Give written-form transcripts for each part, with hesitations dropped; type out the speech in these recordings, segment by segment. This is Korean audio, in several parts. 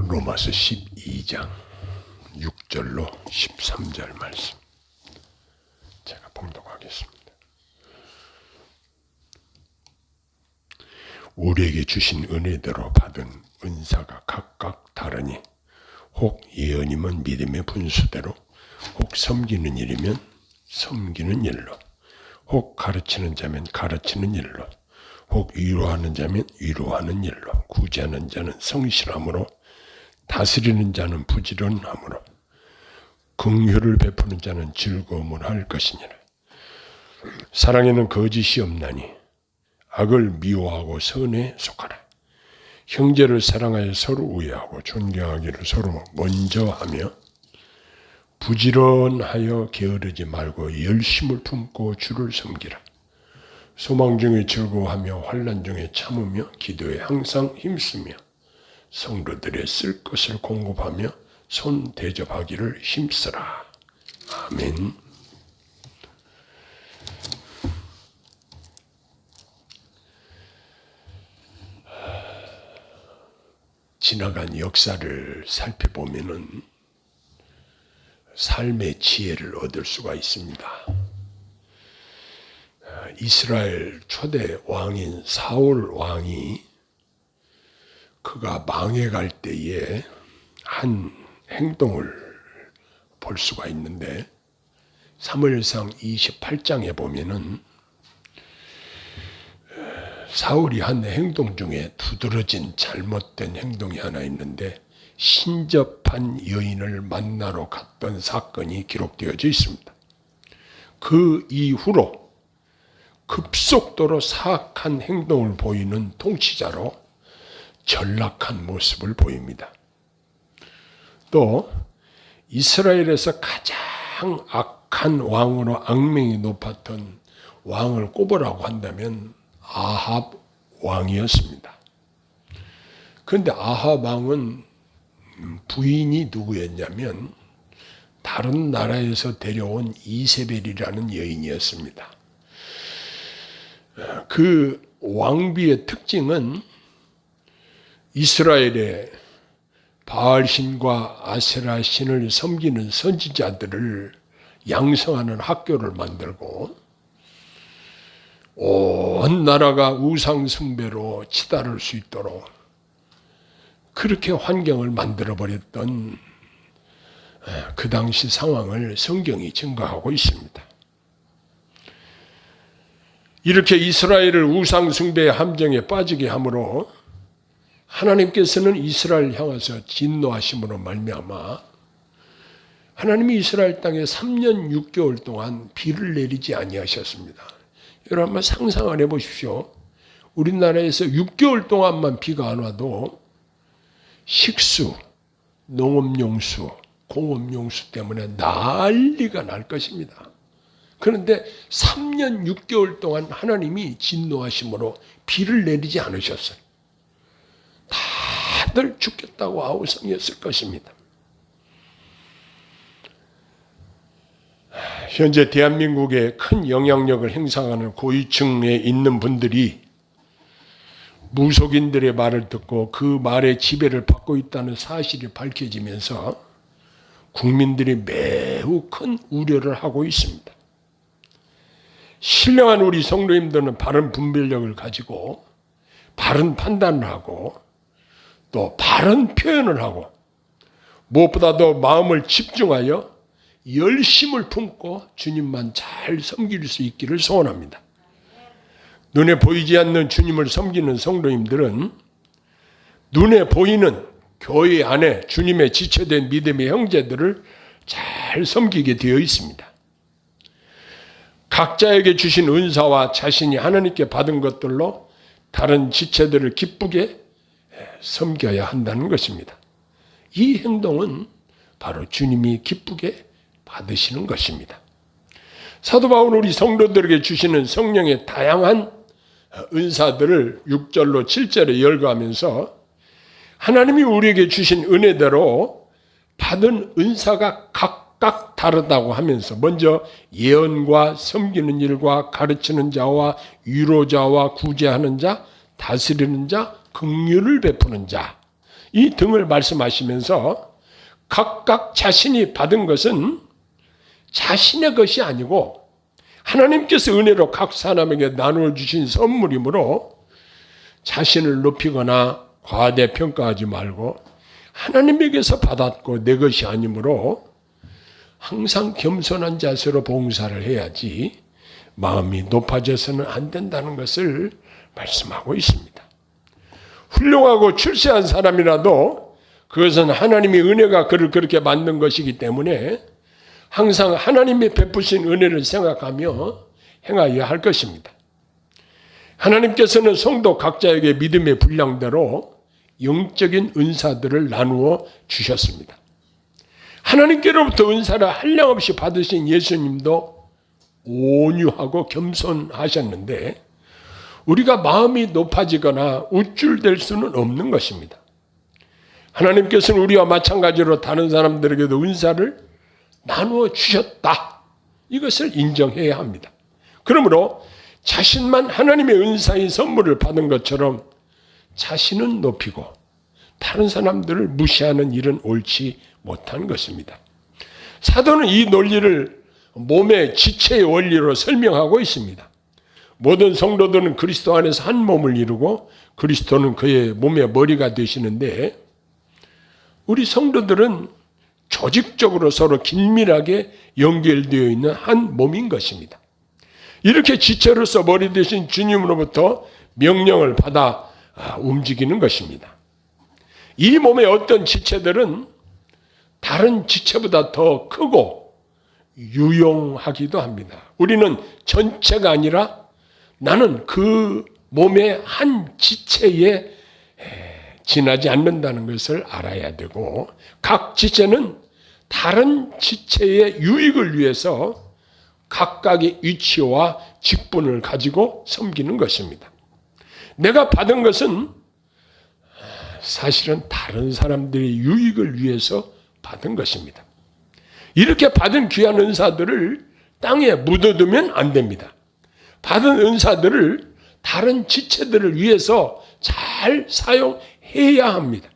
로마서 12장 6절로 13절 말씀 제가 봉독하겠습니다. 우리에게 주신 은혜대로 받은 은사가 각각 다르니 혹 예언이면 믿음의 분수대로, 혹 섬기는 일이면 섬기는 일로, 혹 가르치는 자면 가르치는 일로, 혹 위로하는 자면 위로하는 일로, 구제하는 자는 성실함으로, 다스리는 자는 부지런함으로, 긍휼을 베푸는 자는 즐거움을 할 것이니라. 사랑에는 거짓이 없나니 악을 미워하고 선에 속하라. 형제를 사랑하여 서로 우애하고 존경하기를 서로 먼저 하며 부지런하여 게으르지 말고 열심을 품고 주를 섬기라. 소망 중에 즐거워하며 환난 중에 참으며 기도에 항상 힘쓰며 성도들의 쓸 것을 공급하며 손 대접하기를 힘쓰라. 아멘. 지나간 역사를 살펴보면은 삶의 지혜를 얻을 수가 있습니다. 이스라엘 초대 왕인 사울 왕이 그가 망해갈 때에 한 행동을 볼 수가 있는데, 사무엘상 28장에 보면은 사울이 한 행동 중에 두드러진 잘못된 행동이 하나 있는데, 신접한 여인을 만나러 갔던 사건이 기록되어져 있습니다. 그 이후로 급속도로 사악한 행동을 보이는 통치자로 전락한 모습을 보입니다. 또 이스라엘에서 가장 악한 왕으로 악명이 높았던 왕을 꼽으라고 한다면 아합 왕이었습니다. 그런데 아합 왕은 부인이 누구였냐면 다른 나라에서 데려온 이세벨이라는 여인이었습니다. 그 왕비의 특징은 이스라엘의 바알신과 아세라신을 섬기는 선지자들을 양성하는 학교를 만들고 온 나라가 우상숭배로 치달을 수 있도록 그렇게 환경을 만들어버렸던 그 당시 상황을 성경이 증거하고 있습니다. 이렇게 이스라엘을 우상숭배의 함정에 빠지게 함으로 하나님께서는 이스라엘 향해서 진노하심으로 말미암아 하나님이 이스라엘 땅에 3년 6개월 동안 비를 내리지 아니하셨습니다. 여러분 한번 상상을 해보십시오. 우리나라에서 6개월 동안만 비가 안 와도 식수, 농업용수, 공업용수 때문에 난리가 날 것입니다. 그런데 3년 6개월 동안 하나님이 진노하심으로 비를 내리지 않으셨어요. 다들 죽겠다고 아우성이었을 것입니다. 현재 대한민국에 큰 영향력을 행사하는 고위층에 있는 분들이 무속인들의 말을 듣고 그 말에 지배를 받고 있다는 사실이 밝혀지면서 국민들이 매우 큰 우려를 하고 있습니다. 신령한 우리 성도님들은 바른 분별력을 가지고 바른 판단을 하고 또 바른 표현을 하고 무엇보다도 마음을 집중하여 열심을 품고 주님만 잘 섬길 수 있기를 소원합니다. 눈에 보이지 않는 주님을 섬기는 성도님들은 눈에 보이는 교회 안에 주님의 지체된 믿음의 형제들을 잘 섬기게 되어 있습니다. 각자에게 주신 은사와 자신이 하나님께 받은 것들로 다른 지체들을 기쁘게 섬겨야 한다는 것입니다. 이 행동은 바로 주님이 기쁘게 받으시는 것입니다. 사도 바울 우리 성도들에게 주시는 성령의 다양한 은사들을 6절로 7절에 열거하면서 하나님이 우리에게 주신 은혜대로 받은 은사가 각각 다르다고 하면서 먼저 예언과 섬기는 일과 가르치는 자와 위로자와 구제하는 자, 다스리는 자, 긍휼을 베푸는 자, 이 등을 말씀하시면서 각각 자신이 받은 것은 자신의 것이 아니고 하나님께서 은혜로 각 사람에게 나누어 주신 선물이므로 자신을 높이거나 과대평가하지 말고 하나님에게서 받았고 내 것이 아니므로 항상 겸손한 자세로 봉사를 해야지 마음이 높아져서는 안 된다는 것을 말씀하고 있습니다. 훌륭하고 출세한 사람이라도 그것은 하나님의 은혜가 그를 그렇게 만든 것이기 때문에 항상 하나님이 베푸신 은혜를 생각하며 행하여야 할 것입니다. 하나님께서는 성도 각자에게 믿음의 분량대로 영적인 은사들을 나누어 주셨습니다. 하나님께로부터 은사를 한량없이 받으신 예수님도 온유하고 겸손하셨는데 우리가 마음이 높아지거나 우쭐될 수는 없는 것입니다. 하나님께서는 우리와 마찬가지로 다른 사람들에게도 은사를 나누어 주셨다. 이것을 인정해야 합니다. 그러므로 자신만 하나님의 은사의 선물을 받은 것처럼 자신은 높이고 다른 사람들을 무시하는 일은 옳지 못한 것입니다. 사도는 이 논리를 몸의 지체의 원리로 설명하고 있습니다. 모든 성도들은 그리스도 안에서 한 몸을 이루고 그리스도는 그의 몸의 머리가 되시는데 우리 성도들은 조직적으로 서로 긴밀하게 연결되어 있는 한 몸인 것입니다. 이렇게 지체로서 머리 되신 주님으로부터 명령을 받아 움직이는 것입니다. 이 몸의 어떤 지체들은 다른 지체보다 더 크고 유용하기도 합니다. 우리는 전체가 아니라 나는 그 몸의 한 지체에 지나지 않는다는 것을 알아야 되고 각 지체는 다른 지체의 유익을 위해서 각각의 위치와 직분을 가지고 섬기는 것입니다. 내가 받은 것은 사실은 다른 사람들의 유익을 위해서 받은 것입니다. 이렇게 받은 귀한 은사들을 땅에 묻어두면 안 됩니다. 받은 은사들을 다른 지체들을 위해서 잘 사용해야 합니다.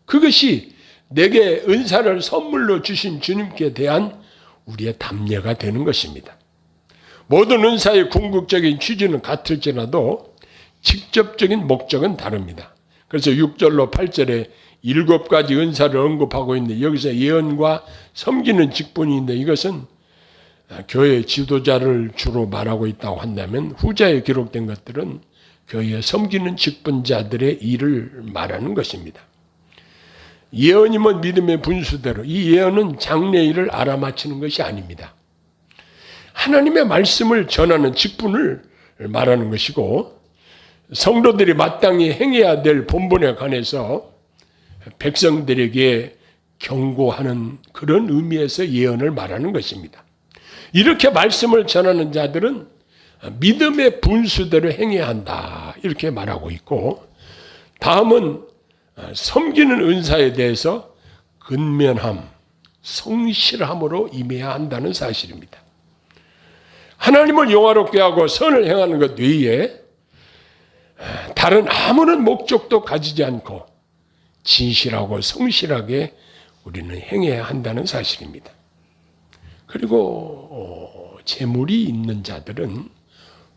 그것이 내게 은사를 선물로 주신 주님께 대한 우리의 담례가 되는 것입니다. 모든 은사의 궁극적인 취지는 같을지라도 직접적인 목적은 다릅니다. 그래서 6절로 8절에 7가지 은사를 언급하고 있는데 여기서 예언과 섬기는 직분인데 이것은 교회 지도자를 주로 말하고 있다고 한다면 후자에 기록된 것들은 교회에 섬기는 직분자들의 일을 말하는 것입니다. 예언이면 믿음의 분수대로 이 예언은 장래일을 알아맞히는 것이 아닙니다. 하나님의 말씀을 전하는 직분을 말하는 것이고 성도들이 마땅히 행해야 될 본분에 관해서 백성들에게 경고하는 그런 의미에서 예언을 말하는 것입니다. 이렇게 말씀을 전하는 자들은 믿음의 분수대로 행해야 한다 이렇게 말하고 있고 다음은 섬기는 은사에 대해서 근면함, 성실함으로 임해야 한다는 사실입니다. 하나님을 영화롭게 하고 선을 행하는 것 외에 다른 아무런 목적도 가지지 않고 진실하고 성실하게 우리는 행해야 한다는 사실입니다. 그리고 재물이 있는 자들은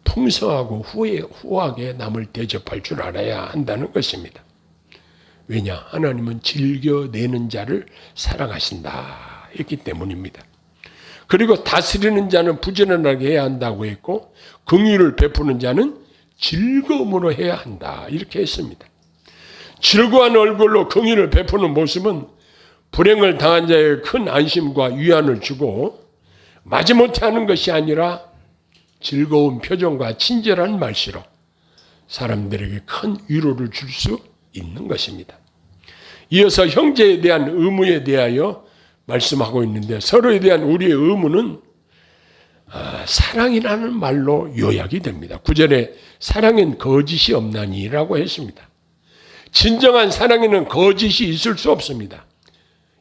풍성하고 후하게 남을 대접할 줄 알아야 한다는 것입니다. 왜냐? 하나님은 즐겨내는 자를 사랑하신다 했기 때문입니다. 그리고 다스리는 자는 부지런하게 해야 한다고 했고 긍휼을 베푸는 자는 즐거움으로 해야 한다 이렇게 했습니다. 즐거운 얼굴로 긍휼을 베푸는 모습은 불행을 당한 자에게 큰 안심과 위안을 주고 마지못해 하는 것이 아니라 즐거운 표정과 친절한 말씨로 사람들에게 큰 위로를 줄 수 있는 것입니다. 이어서 형제에 대한 의무에 대하여 말씀하고 있는데 서로에 대한 우리의 의무는 사랑이라는 말로 요약이 됩니다. 9절에 사랑엔 거짓이 없나니라고 했습니다. 진정한 사랑에는 거짓이 있을 수 없습니다.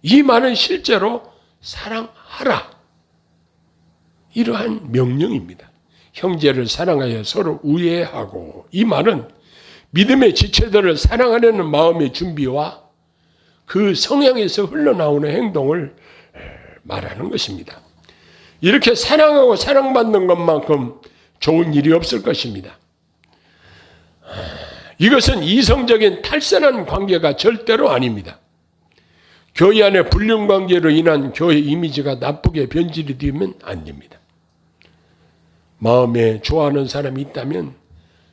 이 말은 실제로 사랑하라 이러한 명령입니다. 형제를 사랑하여 서로 우애하고 이 말은 믿음의 지체들을 사랑하려는 마음의 준비와 그 성향에서 흘러나오는 행동을 말하는 것입니다. 이렇게 사랑하고 사랑받는 것만큼 좋은 일이 없을 것입니다. 이것은 이성적인 탈선한 관계가 절대로 아닙니다. 교회 안에 불륜관계로 인한 교회 이미지가 나쁘게 변질이 되면 안 됩니다. 마음에 좋아하는 사람이 있다면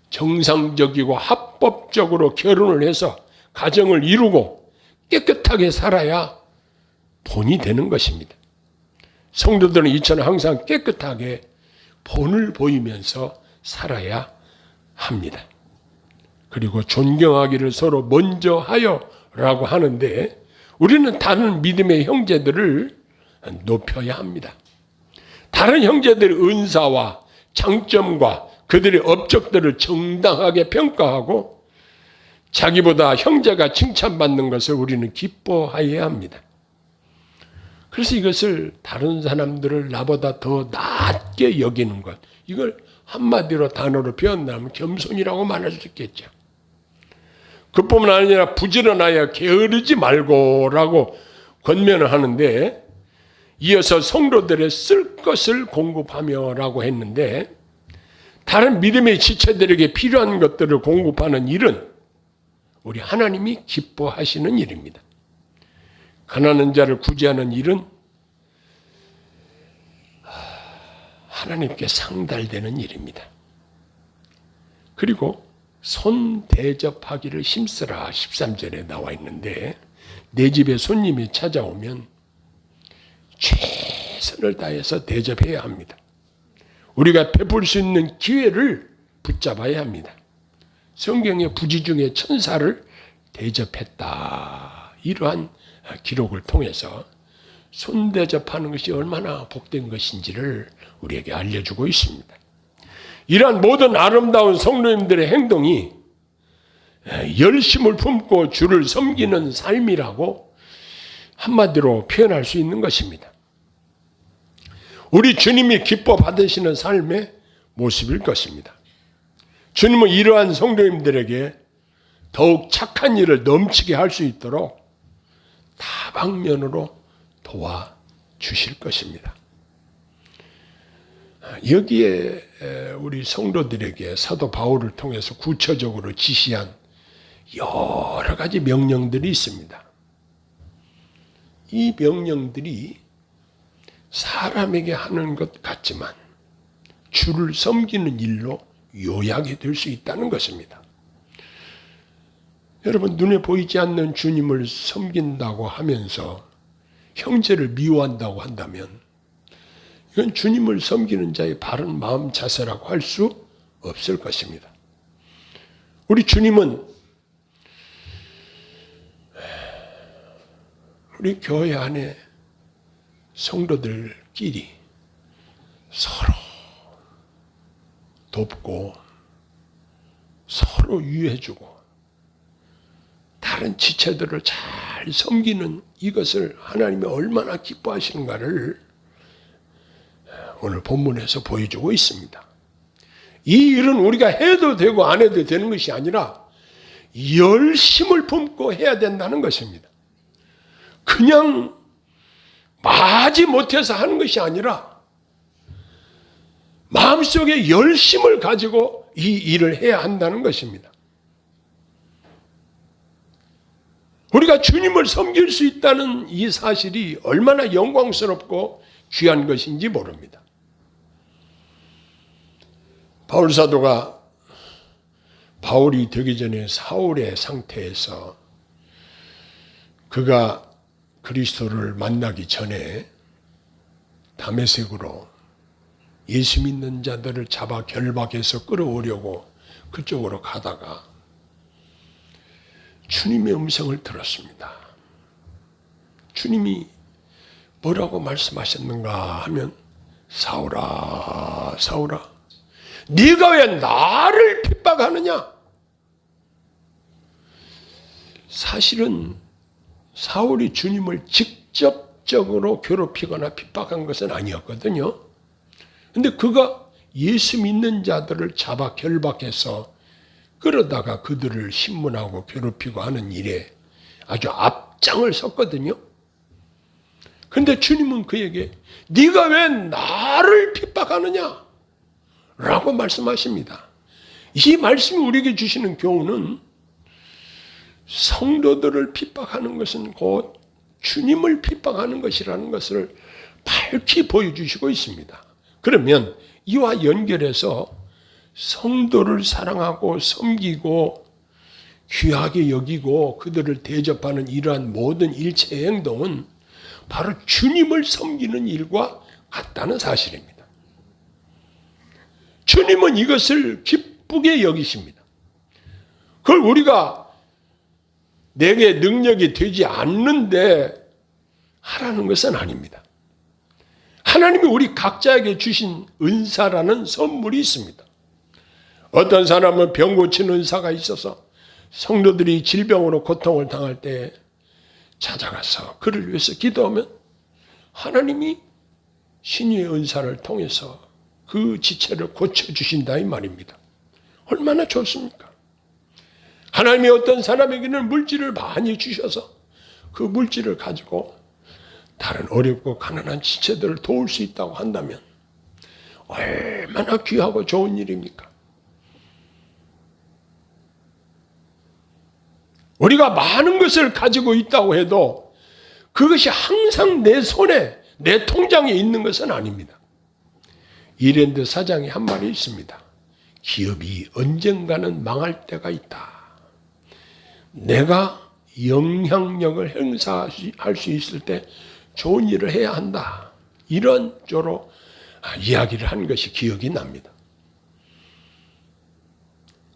정상적이고 합법적으로 결혼을 해서 가정을 이루고 깨끗하게 살아야 본이 되는 것입니다. 성도들은 이처럼 항상 깨끗하게 본을 보이면서 살아야 합니다. 그리고 존경하기를 서로 먼저 하여라고 하는데 우리는 다른 믿음의 형제들을 높여야 합니다. 다른 형제들의 은사와 장점과 그들의 업적들을 정당하게 평가하고 자기보다 형제가 칭찬받는 것을 우리는 기뻐해야 합니다. 그래서 이것을 다른 사람들을 나보다 더 낮게 여기는 것, 이걸 한마디로 단어로 표현하면 겸손이라고 말할 수 있겠죠. 그뿐만 아니라 부지런하여 게으르지 말고라고 권면을 하는데 이어서 성도들의 쓸 것을 공급하며라고 했는데 다른 믿음의 지체들에게 필요한 것들을 공급하는 일은 우리 하나님이 기뻐하시는 일입니다. 가난한 자를 구제하는 일은 하나님께 상달되는 일입니다. 그리고 손 대접하기를 힘쓰라 13절에 나와 있는데 내 집에 손님이 찾아오면 최선을 다해서 대접해야 합니다. 우리가 베풀 수 있는 기회를 붙잡아야 합니다. 성경의 부지 중에 천사를 대접했다. 이러한 기록을 통해서 손 대접하는 것이 얼마나 복된 것인지를 우리에게 알려주고 있습니다. 이러한 모든 아름다운 성도님들의 행동이 열심을 품고 주를 섬기는 삶이라고 한마디로 표현할 수 있는 것입니다. 우리 주님이 기뻐 받으시는 삶의 모습일 것입니다. 주님은 이러한 성도님들에게 더욱 착한 일을 넘치게 할 수 있도록 다방면으로 도와주실 것입니다. 여기에 우리 성도들에게 사도 바울을 통해서 구체적으로 지시한 여러 가지 명령들이 있습니다. 이 명령들이 사람에게 하는 것 같지만 주를 섬기는 일로 요약이 될 수 있다는 것입니다. 여러분, 눈에 보이지 않는 주님을 섬긴다고 하면서 형제를 미워한다고 한다면 이건 주님을 섬기는 자의 바른 마음 자세라고 할 수 없을 것입니다. 우리 주님은 우리 교회 안에 성도들끼리 서로 돕고 서로 유해주고 다른 지체들을 잘 섬기는 이것을 하나님이 얼마나 기뻐하시는가를 오늘 본문에서 보여주고 있습니다. 이 일은 우리가 해도 되고 안 해도 되는 것이 아니라 열심을 품고 해야 된다는 것입니다. 그냥 마지 못해서 하는 것이 아니라 마음속에 열심을 가지고 이 일을 해야 한다는 것입니다. 우리가 주님을 섬길 수 있다는 이 사실이 얼마나 영광스럽고 귀한 것인지 모릅니다. 바울 사도가 바울이 되기 전에 사울의 상태에서 그가 그리스도를 만나기 전에 다메섹으로 예수 믿는 자들을 잡아 결박해서 끌어오려고 그쪽으로 가다가 주님의 음성을 들었습니다. 주님이 뭐라고 말씀하셨는가 하면 사울아 사울아 네가 왜 나를 핍박하느냐? 사실은 사울이 주님을 직접적으로 괴롭히거나 핍박한 것은 아니었거든요. 그런데 그가 예수 믿는 자들을 잡아 결박해서 그러다가 그들을 신문하고 괴롭히고 하는 일에 아주 앞장을 섰거든요. 그런데 주님은 그에게 네가 왜 나를 핍박하느냐? 라고 말씀하십니다. 이 말씀이 우리에게 주시는 교훈은 성도들을 핍박하는 것은 곧 주님을 핍박하는 것이라는 것을 밝히 보여주시고 있습니다. 그러면 이와 연결해서 성도를 사랑하고 섬기고 귀하게 여기고 그들을 대접하는 이러한 모든 일체의 행동은 바로 주님을 섬기는 일과 같다는 사실입니다. 주님은 이것을 기쁘게 여기십니다. 그걸 우리가 내게 능력이 되지 않는데 하라는 것은 아닙니다. 하나님이 우리 각자에게 주신 은사라는 선물이 있습니다. 어떤 사람은 병 고치는 은사가 있어서 성도들이 질병으로 고통을 당할 때 찾아가서 그를 위해서 기도하면 하나님이 신유의 은사를 통해서 그 지체를 고쳐주신다 이 말입니다. 얼마나 좋습니까? 하나님이 어떤 사람에게는 물질을 많이 주셔서 그 물질을 가지고 다른 어렵고 가난한 지체들을 도울 수 있다고 한다면 얼마나 귀하고 좋은 일입니까? 우리가 많은 것을 가지고 있다고 해도 그것이 항상 내 손에, 내 통장에 있는 것은 아닙니다. 이랜드 사장이 한 말이 있습니다. 기업이 언젠가는 망할 때가 있다. 내가 영향력을 행사할 수 있을 때 좋은 일을 해야 한다. 이런 조로 이야기를 한 것이 기억이 납니다.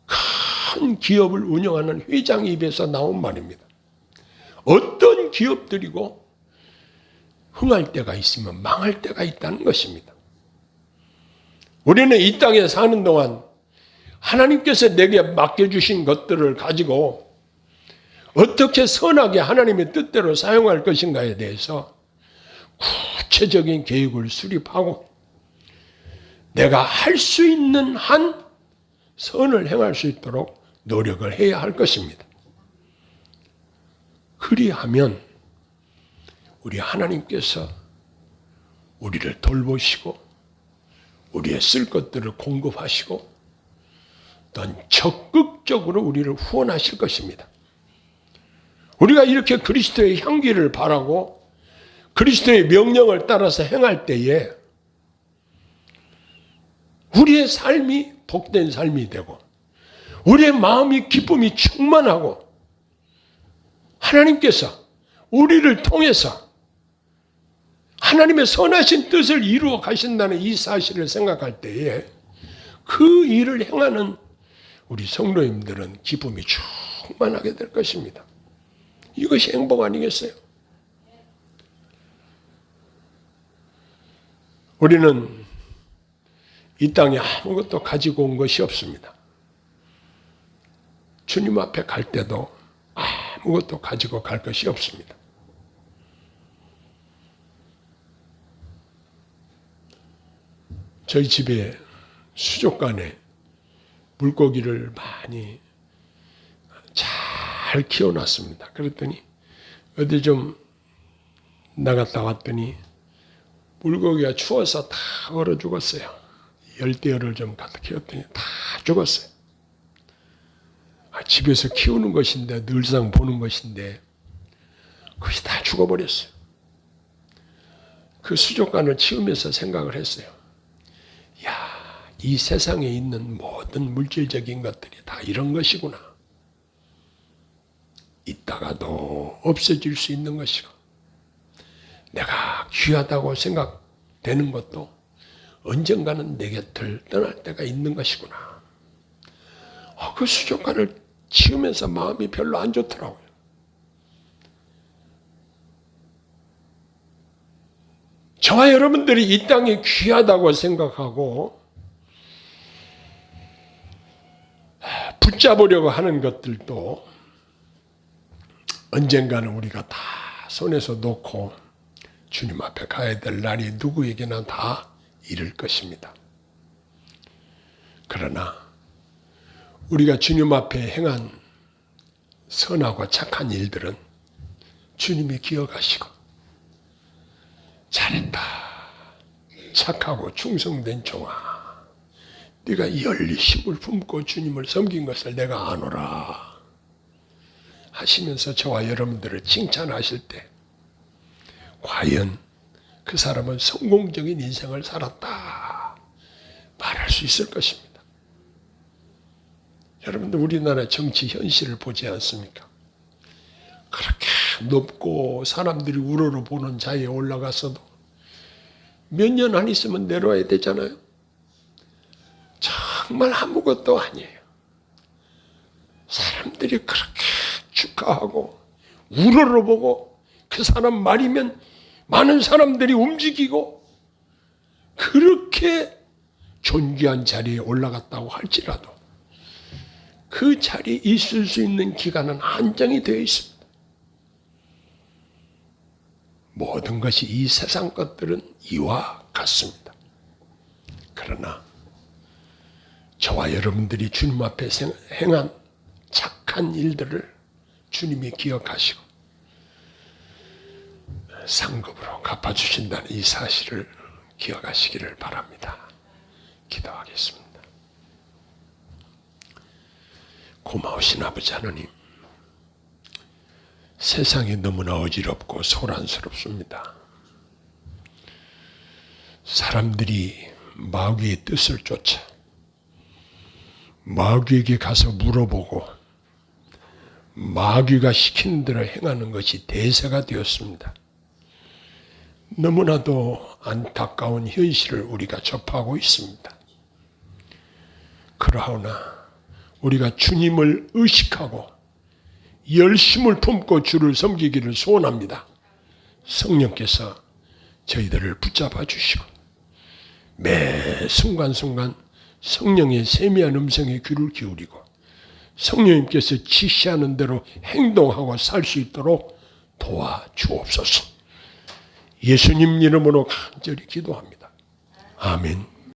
큰 기업을 운영하는 회장 입에서 나온 말입니다. 어떤 기업들이고 흥할 때가 있으면 망할 때가 있다는 것입니다. 우리는 이 땅에 사는 동안 하나님께서 내게 맡겨주신 것들을 가지고 어떻게 선하게 하나님의 뜻대로 사용할 것인가에 대해서 구체적인 계획을 수립하고 내가 할 수 있는 한 선을 행할 수 있도록 노력을 해야 할 것입니다. 그리하면 우리 하나님께서 우리를 돌보시고 우리의 쓸 것들을 공급하시고 또한 적극적으로 우리를 후원하실 것입니다. 우리가 이렇게 그리스도의 향기를 바라고 그리스도의 명령을 따라서 행할 때에 우리의 삶이 복된 삶이 되고 우리의 마음이 기쁨이 충만하고 하나님께서 우리를 통해서 하나님의 선하신 뜻을 이루어 가신다는 이 사실을 생각할 때에 그 일을 행하는 우리 성도님들은 기쁨이 충만하게 될 것입니다. 이것이 행복 아니겠어요? 우리는 이 땅에 아무것도 가지고 온 것이 없습니다. 주님 앞에 갈 때도 아무것도 가지고 갈 것이 없습니다. 저희 집에 수족관에 물고기를 많이 잘 키워놨습니다. 그랬더니 어디 좀 나갔다 왔더니 물고기가 추워서 다 얼어 죽었어요. 열대어를 좀 갖다 키웠더니 다 죽었어요. 집에서 키우는 것인데 늘상 보는 것인데 그것이 다 죽어버렸어요. 그 수족관을 치우면서 생각을 했어요. 이 세상에 있는 모든 물질적인 것들이 다 이런 것이구나. 있다가도 없어질 수 있는 것이고 내가 귀하다고 생각되는 것도 언젠가는 내 곁을 떠날 때가 있는 것이구나. 그 수족관을 치우면서 마음이 별로 안 좋더라고요. 저와 여러분들이 이 땅이 귀하다고 생각하고 붙잡으려고 하는 것들도 언젠가는 우리가 다 손에서 놓고 주님 앞에 가야 될 날이 누구에게나 다 이를 것입니다. 그러나 우리가 주님 앞에 행한 선하고 착한 일들은 주님이 기억하시고 잘했다. 착하고 충성된 종아. 네가 열심을 품고 주님을 섬긴 것을 내가 아노라. 하시면서 저와 여러분들을 칭찬하실 때 과연 그 사람은 성공적인 인생을 살았다 말할 수 있을 것입니다. 여러분들 우리나라 정치 현실을 보지 않습니까? 그렇게 높고 사람들이 우러러 보는 자리에 올라가서도 몇 년 안 있으면 내려와야 되잖아요. 정말 아무것도 아니에요. 사람들이 그렇게 축하하고 우러러보고 그 사람 말이면 많은 사람들이 움직이고 그렇게 존귀한 자리에 올라갔다고 할지라도 그 자리에 있을 수 있는 기간은 한정이 되어 있습니다. 모든 것이 이 세상 것들은 이와 같습니다. 그러나 저와 여러분들이 주님 앞에 행한 착한 일들을 주님이 기억하시고 상급으로 갚아주신다는 이 사실을 기억하시기를 바랍니다. 기도하겠습니다. 고마우신 아버지 하나님, 세상이 너무나 어지럽고 소란스럽습니다. 사람들이 마귀의 뜻을 쫓아 마귀에게 가서 물어보고 마귀가 시키는 대로 행하는 것이 대세가 되었습니다. 너무나도 안타까운 현실을 우리가 접하고 있습니다. 그러하오나 우리가 주님을 의식하고 열심을 품고 주를 섬기기를 소원합니다. 성령께서 저희들을 붙잡아 주시고 매 순간순간 성령의 세미한 음성에 귀를 기울이고 성령님께서 지시하는 대로 행동하고 살 수 있도록 도와주옵소서. 예수님 이름으로 간절히 기도합니다. 아멘.